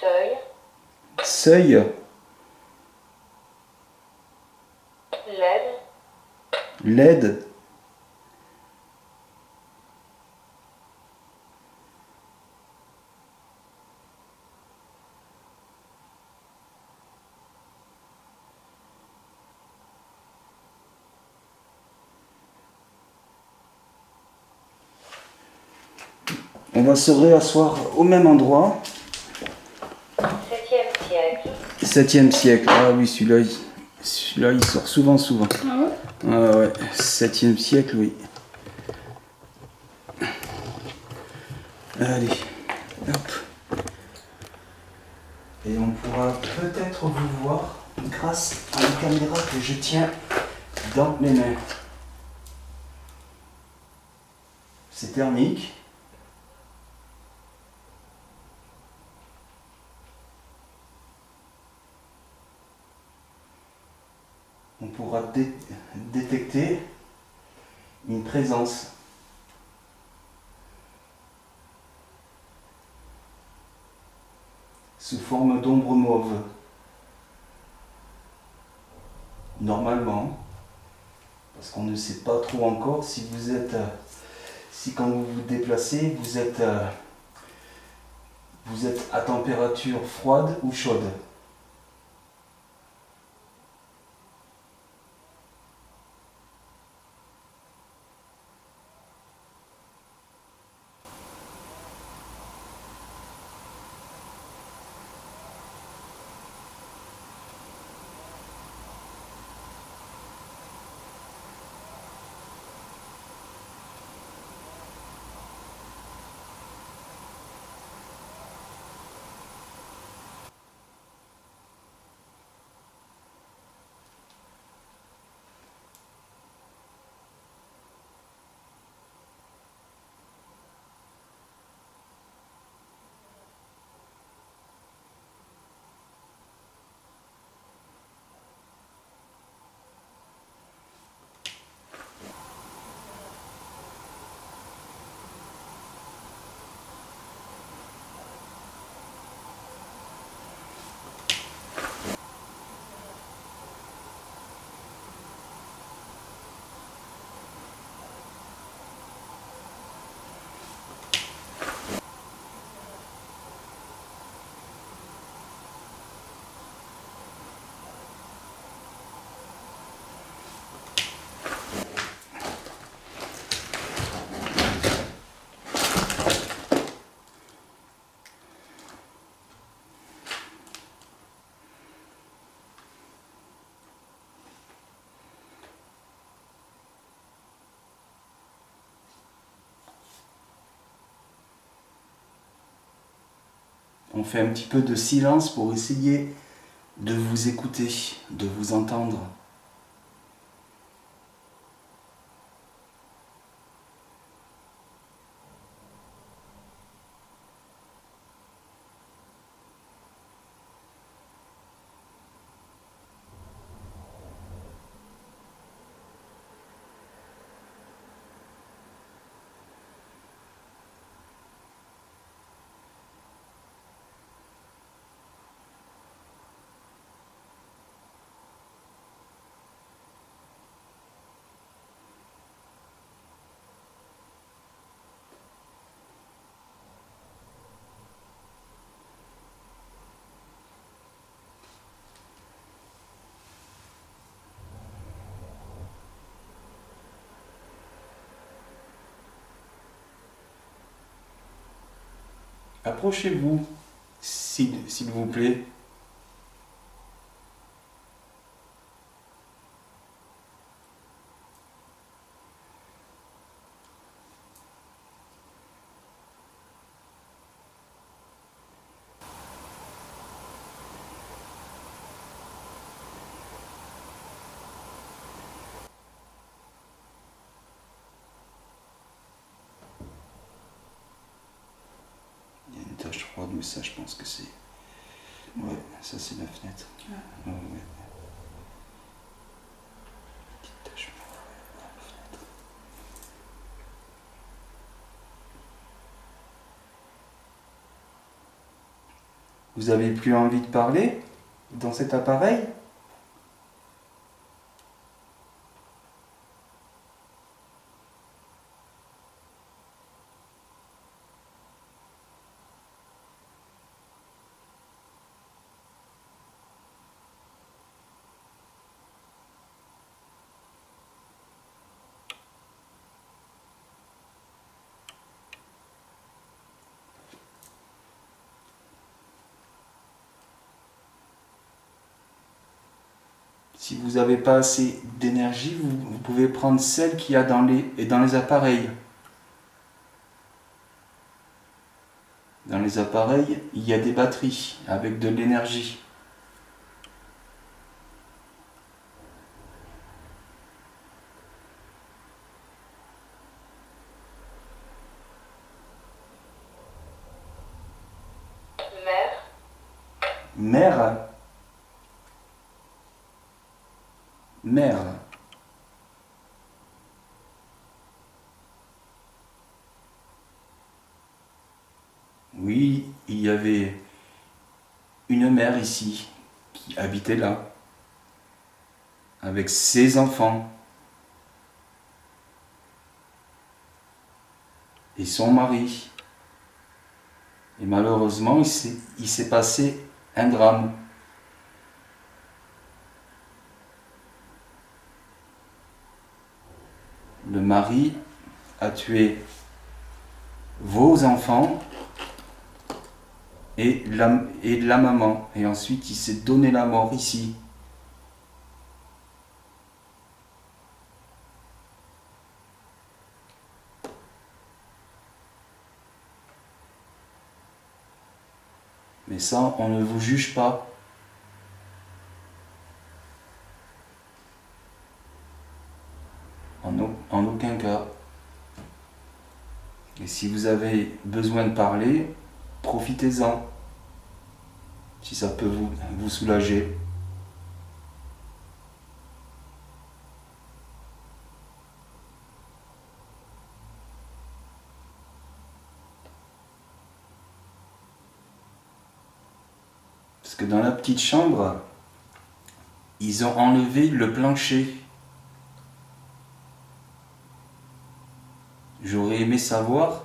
Seuil. Seuil. LED. LED. On va se réasseoir au même endroit. 7e siècle. 7e siècle. Ah oui, celui-là, il sort souvent. Ah ouais? Ah ouais, 7e siècle, oui. Allez, hop. Et on pourra peut-être vous voir grâce à la caméra que je tiens dans mes mains. C'est thermique. On pourra détecter une présence. Sous forme d'ombre mauve. Normalement, parce qu'on ne sait pas trop encore si vous êtes, si quand vous vous déplacez, vous êtes à température froide ou chaude. On fait un petit peu de silence pour essayer de vous écouter, de vous entendre. Approchez-vous, s'il vous plaît. Il y a une tache froide, mais ça, je pense que c'est... Ouais, ça, c'est la fenêtre. Ouais, ouais. Petite tache froide dans la fenêtre. Vous avez plus envie de parler dans cet appareil ? Si vous n'avez pas assez d'énergie, vous pouvez prendre celle qu'il y a dans les appareils. Dans les appareils, il y a des batteries avec de l'énergie. Mère. Mère. Oui, il y avait une mère ici qui habitait là, avec ses enfants et son mari. Et malheureusement, il s'est passé un drame. Le mari a tué vos enfants et la maman. Et ensuite, il s'est donné la mort ici. Mais ça, on ne vous juge pas. En aucun cas. Et si vous avez besoin de parler, profitez-en. Si ça peut vous soulager. Parce que dans la petite chambre, ils ont enlevé le plancher. J'aurais aimé savoir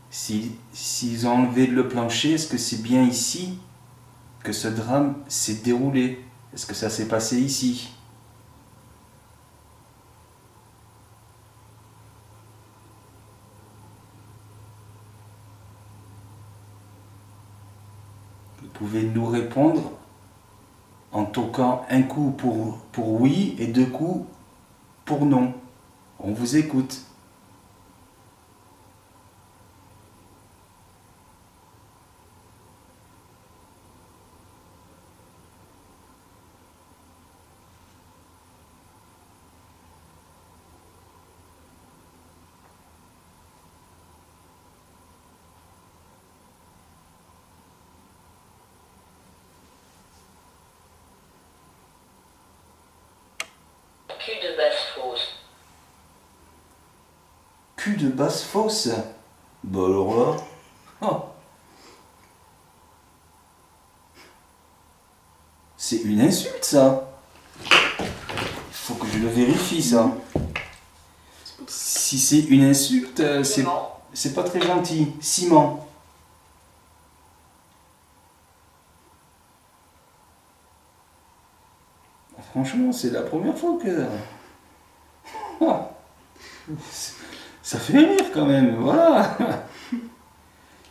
s'ils ont enlevé le plancher, est-ce que c'est bien ici que ce drame s'est déroulé? Est-ce que ça s'est passé ici? Vous pouvez nous répondre en toquant un coup pour oui et deux coups pour non. On vous écoute. Cul de basse-fosse. Cul de basse-fosse? Bah alors là... Oh. C'est une insulte, ça. Il faut que je le vérifie, ça. Si c'est une insulte, c'est pas très gentil. Ciment. Franchement, c'est la première fois que... Ah. Ça fait rire quand même, voilà.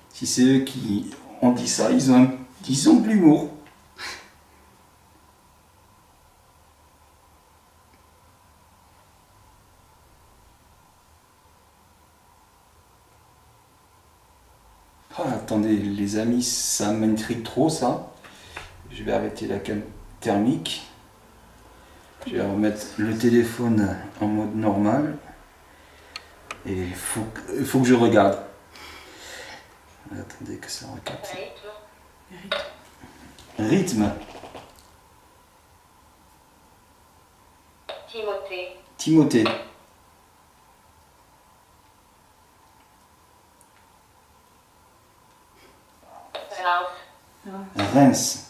Si c'est eux qui ont dit ça, ils ont de l'humour. Ah, attendez, les amis, ça m'intrigue trop, ça. Je vais arrêter la cam thermique. Je vais remettre le téléphone en mode normal. Et il faut que je regarde. Attendez que ça recapte. Rythme. Timothée. Timothée. Reims. Reims.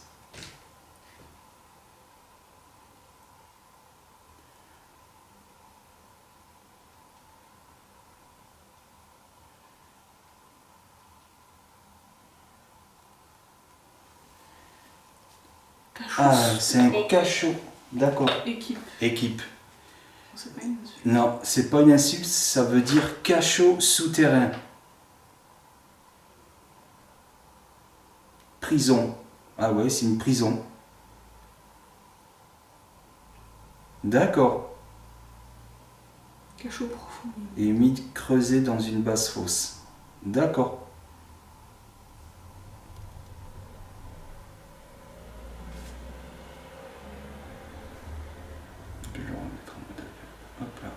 Ah, c'est un cachot. D'accord. Équipe. C'est pas une insulte. Non, c'est pas une insulte, ça veut dire cachot souterrain. Prison. Ah ouais, c'est une prison. D'accord. Cachot profond. Et mis creusé dans une basse fosse. D'accord. Je vais le remettre en mode avion. Hop là.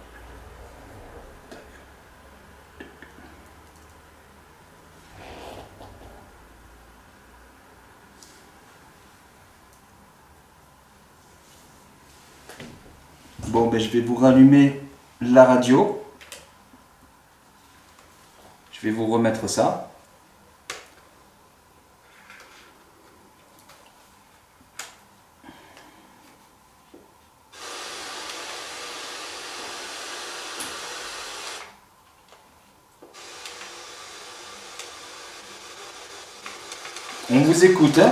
Bon, ben, je vais vous rallumer la radio. Je vais vous remettre ça. On vous écoute, hein?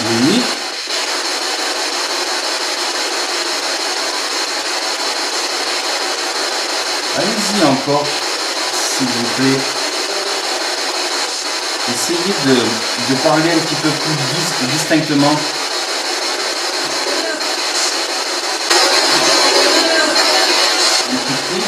Oui. Allez-y encore, s'il vous plaît. Essayez de parler un petit peu plus distinctement. Un petit peu.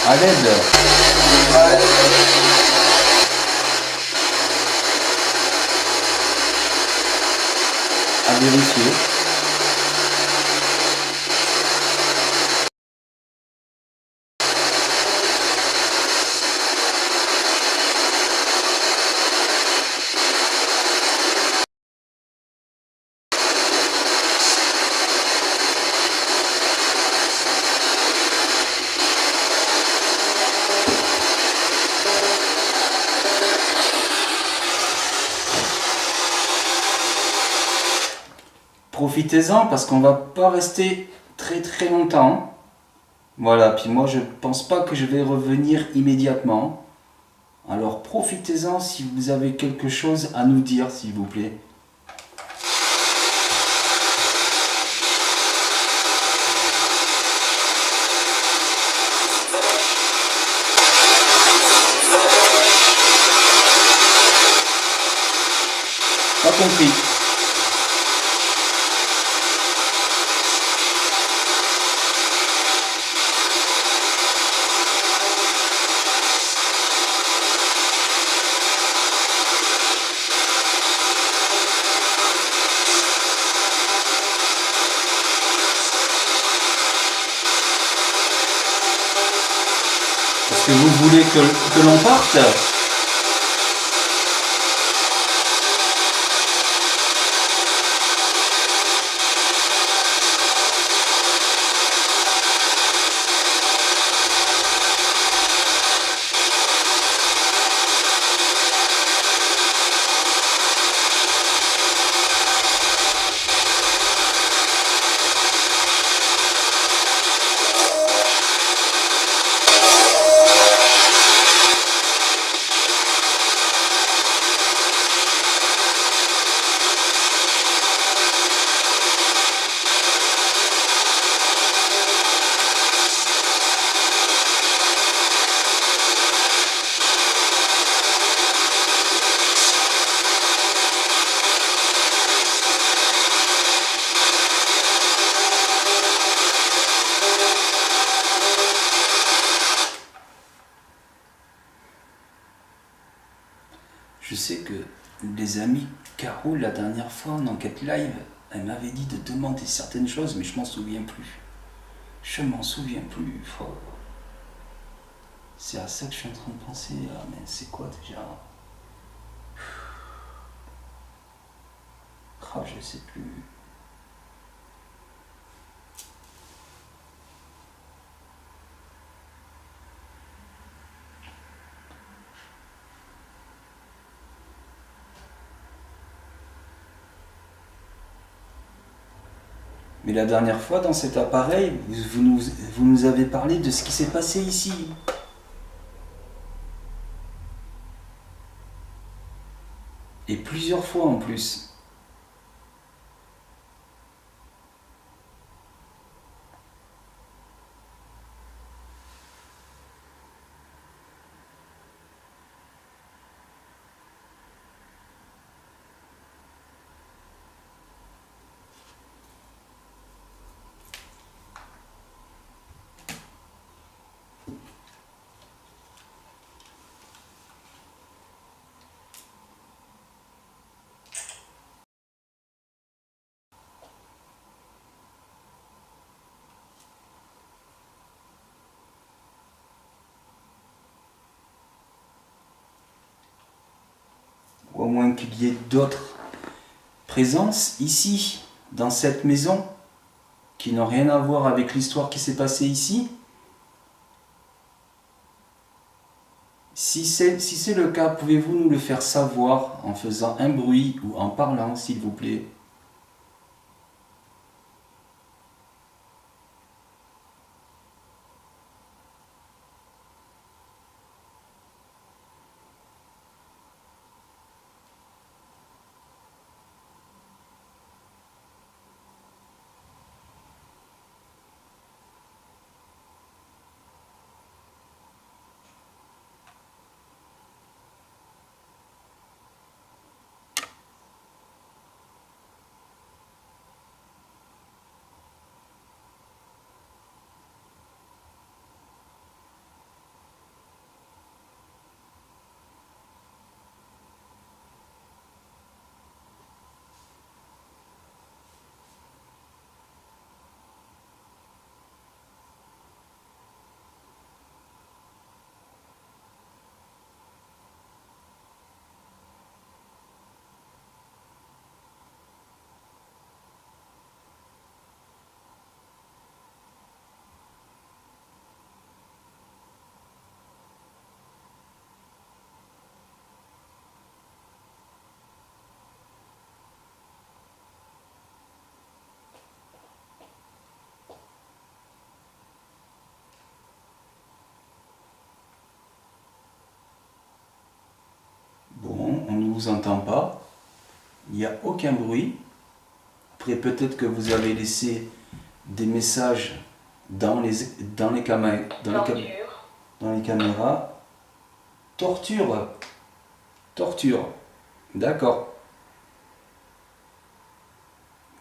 À l'aide. À vérifier. Profitez-en parce qu'on va pas rester très longtemps. Voilà, puis moi je pense pas que je vais revenir immédiatement. Alors profitez-en si vous avez quelque chose à nous dire, s'il vous plaît. Pas compris. Est-ce que vous voulez que l'on parte? sais que les amis Caro, la dernière fois en enquête live, elle m'avait dit de demander certaines choses, mais je m'en souviens plus. Je m'en souviens plus. Oh. C'est à ça que je suis en train de penser. Ah, mais c'est quoi déjà? Ah, je sais plus. Mais la dernière fois, dans cet appareil, vous nous avez parlé de ce qui s'est passé ici. Et plusieurs fois en plus. Ou au moins qu'il y ait d'autres présences ici, dans cette maison, qui n'ont rien à voir avec l'histoire qui s'est passée ici. Si c'est le cas, pouvez-vous nous le faire savoir en faisant un bruit ou en parlant, s'il vous plaît? Bon, on ne vous entend pas. Il n'y a aucun bruit. Après, peut-être que vous avez laissé des messages dans les caméras. Torture. Dans les caméras. Torture. Torture. D'accord.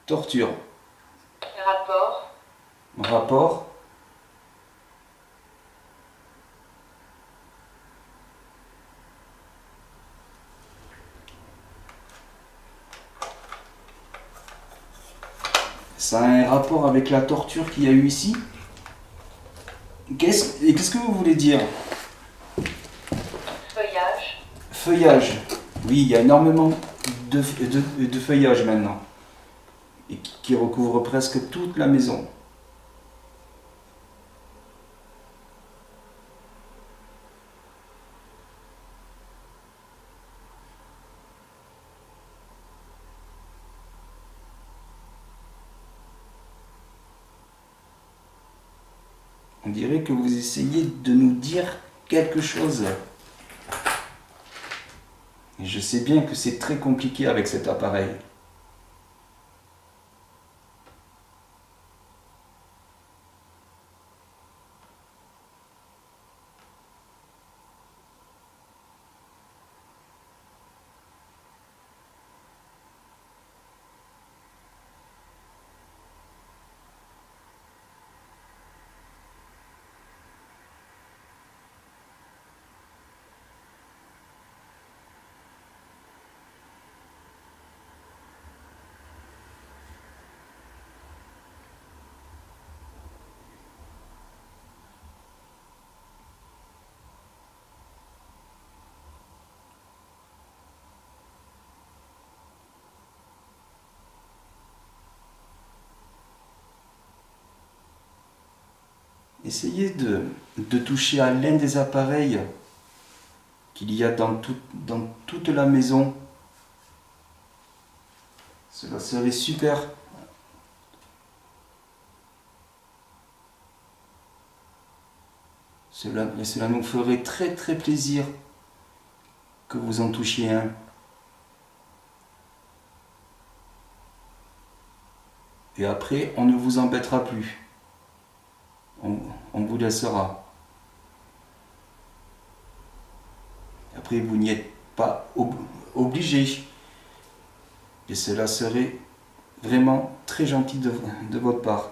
Torture. Rapport. Rapport. Ça a un rapport avec la torture qu'il y a eu ici? Qu'est-ce que vous voulez dire? Feuillage. Feuillage. Oui, il y a énormément de feuillage maintenant. Et qui recouvre presque toute la maison. On dirait que vous essayez de nous dire quelque chose. Et je sais bien que c'est très compliqué avec cet appareil. essayez de toucher à l'un des appareils qu'il y a dans toute la maison. Cela serait super. Cela nous ferait très très plaisir que vous en touchiez un. Et après, on ne vous embêtera plus. On vous laissera. Après, vous n'y êtes pas obligé. Et cela serait vraiment très gentil de votre part.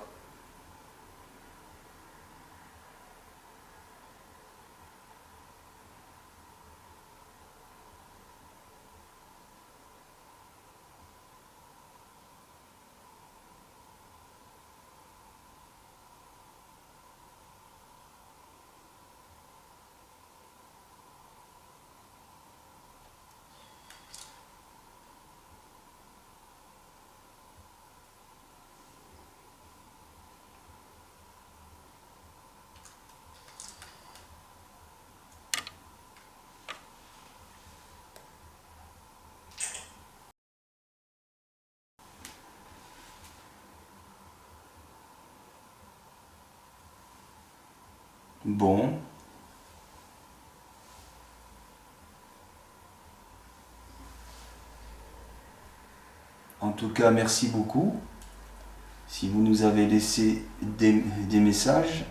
Bon. En tout cas, merci beaucoup. Si vous nous avez laissé des messages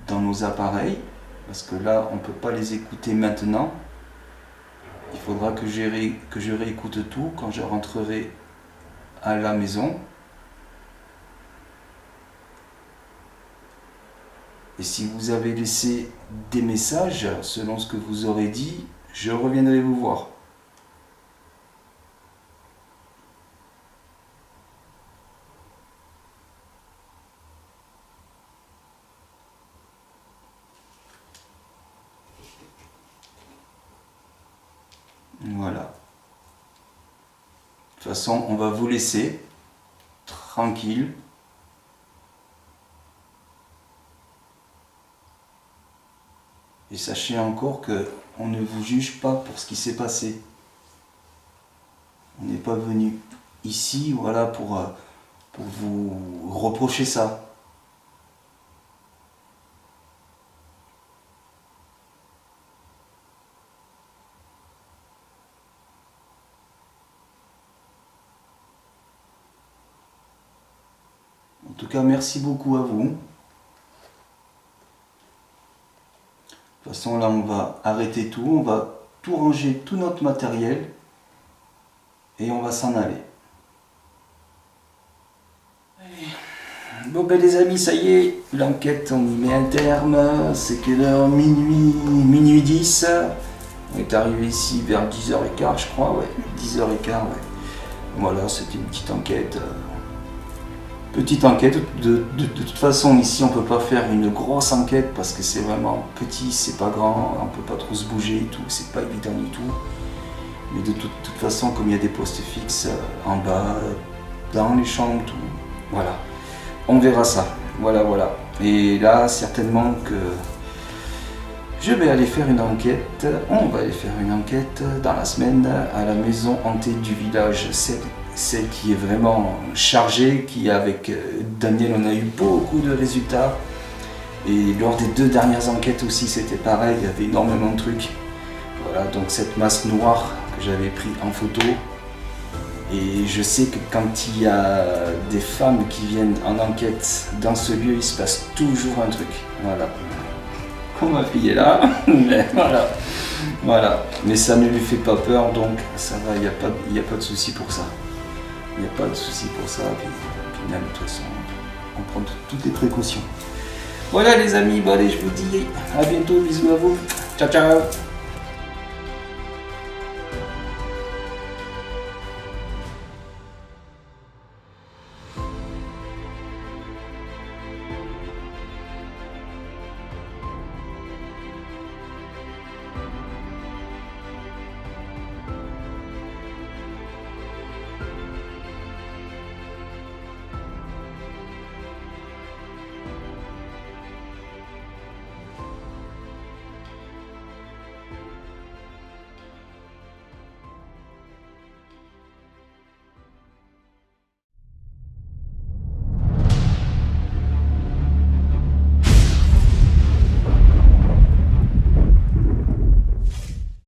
dans nos appareils, parce que là, on ne peut pas les écouter maintenant. Il faudra que je réécoute tout quand je rentrerai à la maison. Et si vous avez laissé des messages, selon ce que vous aurez dit, je reviendrai vous voir. Voilà. De toute façon, on va vous laisser tranquille. Et sachez encore que on ne vous juge pas pour ce qui s'est passé. On n'est pas venu ici, voilà, pour vous reprocher ça. En tout cas, merci beaucoup à vous. De toute façon, là, on va arrêter tout, on va tout ranger, tout notre matériel, et on va s'en aller. Bon ben les amis, ça y est, l'enquête, on y met un terme, c'est que l'heure minuit 10, on est arrivé ici vers 10h15 je crois, ouais, 10h15, ouais. Voilà, c'était une petite enquête. De toute façon ici on peut pas faire une grosse enquête parce que c'est vraiment petit, c'est pas grand, on peut pas trop se bouger et tout, c'est pas évident du tout. Mais de toute façon, comme il y a des postes fixes en bas, dans les chambres, tout, voilà. On verra ça, voilà. Et là, certainement que je vais aller faire une enquête, on va aller faire une enquête dans la semaine à la maison hantée du village, celle qui est vraiment chargée, qui avec Daniel, on a eu beaucoup de résultats. Et lors des 2 dernières enquêtes aussi, c'était pareil, il y avait énormément de trucs. Voilà, donc cette masse noire que j'avais pris en photo. Et je sais que quand il y a des femmes qui viennent en enquête dans ce lieu, il se passe toujours un truc. Voilà. Comme ma fille est là, mais voilà. Mais ça ne lui fait pas peur, donc ça va, il n'y a pas de souci pour ça. Il n'y a pas de souci pour ça, puis même de toute façon, on prend toutes les précautions. Voilà les amis, bon allez, je vous dis à bientôt, bisous à vous, ciao ciao.